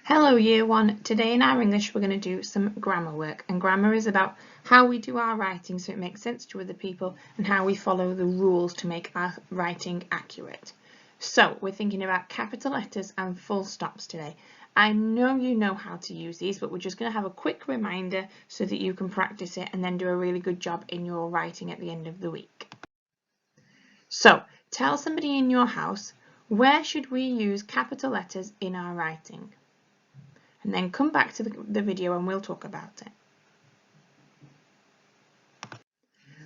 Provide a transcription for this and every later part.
Hello Year 1, today in our English we're going to do some grammar work, and grammar is about how we do our writing so it makes sense to other people and how we follow the rules to make our writing accurate. So we're thinking about capital letters and full stops today. I know you know how to use these, but we're just going to have a quick reminder so that you can practice it and then do a really good job in your writing at the end of the week. So tell somebody in your house, where should we use capital letters in our writing? And then come back to the video and we'll talk about it.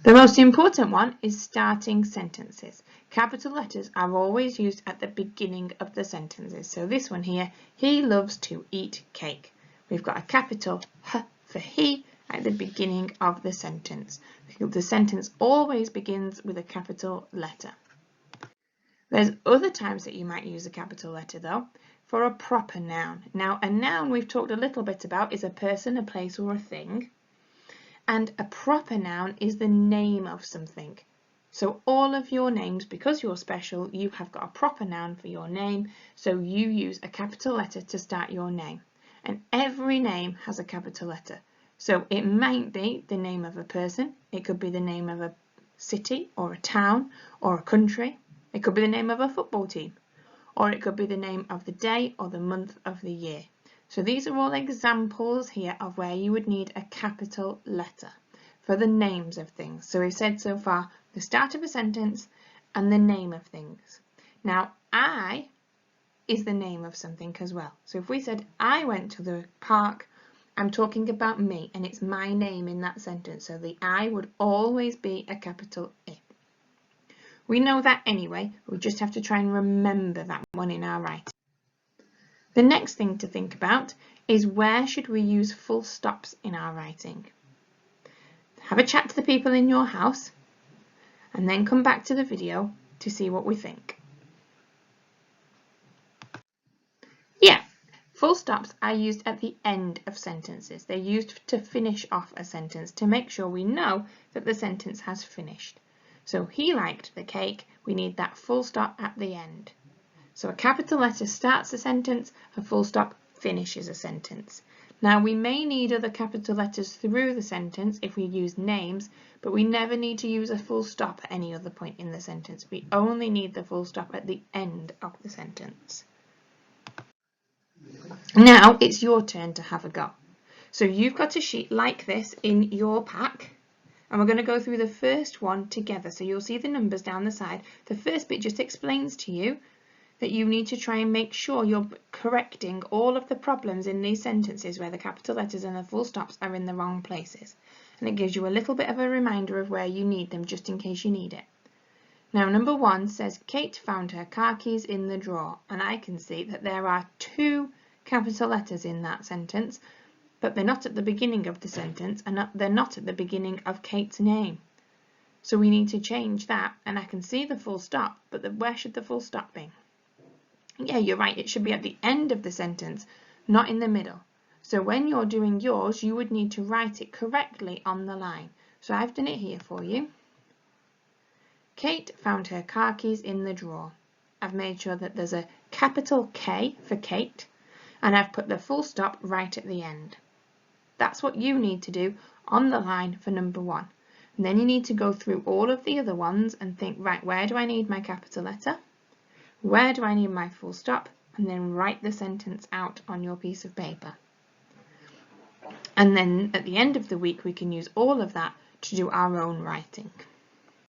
The most important one is starting sentences. Capital letters are always used at the beginning of the sentences. So this one here, he loves to eat cake. We've got a capital H for he at the beginning of the sentence. The sentence always begins with a capital letter. There's other times that you might use a capital letter though, for a proper noun. Now, a noun we've talked a little bit about is a person, a place or a thing. And a proper noun is the name of something. So all of your names, because you're special, you have got a proper noun for your name. So you use a capital letter to start your name. And every name has a capital letter. So it might be the name of a person. It could be the name of a city or a town or a country. It could be the name of a football team. Or it could be the name of the day or the month of the year. So these are all examples here of where you would need a capital letter for the names of things. So we've said so far the start of a sentence and the name of things. Now I is the name of something as well. So if we said I went to the park, I'm talking about me and it's my name in that sentence. So the I would always be a capital I. We know that anyway, we just have to try and remember that one in our writing. The next thing to think about is where should we use full stops in our writing. Have a chat to the people in your house and then come back to the video to see what we think. Yeah, full stops are used at the end of sentences. They're used to finish off a sentence to make sure we know that the sentence has finished. So he liked the cake, we need that full stop at the end. So a capital letter starts a sentence, a full stop finishes a sentence. Now we may need other capital letters through the sentence if we use names, but we never need to use a full stop at any other point in the sentence. We only need the full stop at the end of the sentence. Now it's your turn to have a go. So you've got a sheet like this in your pack. And we're going to go through the first one together. So you'll see the numbers down the side. The first bit just explains to you that you need to try and make sure you're correcting all of the problems in these sentences where the capital letters and the full stops are in the wrong places. And it gives you a little bit of a reminder of where you need them just in case you need it. Now number 1 says Kate found her car keys in the drawer. And I can see that there are 2 capital letters in that sentence. But they're not at the beginning of the sentence and they're not at the beginning of Kate's name. So we need to change that, and I can see the full stop, but where should the full stop be? Yeah, you're right, it should be at the end of the sentence, not in the middle. So when you're doing yours, you would need to write it correctly on the line. So I've done it here for you. Kate found her car keys in the drawer. I've made sure that there's a capital K for Kate, and I've put the full stop right at the end. That's what you need to do on the line for number 1. And then you need to go through all of the other ones and think, right, where do I need my capital letter? Where do I need my full stop? And then write the sentence out on your piece of paper. And then at the end of the week, we can use all of that to do our own writing.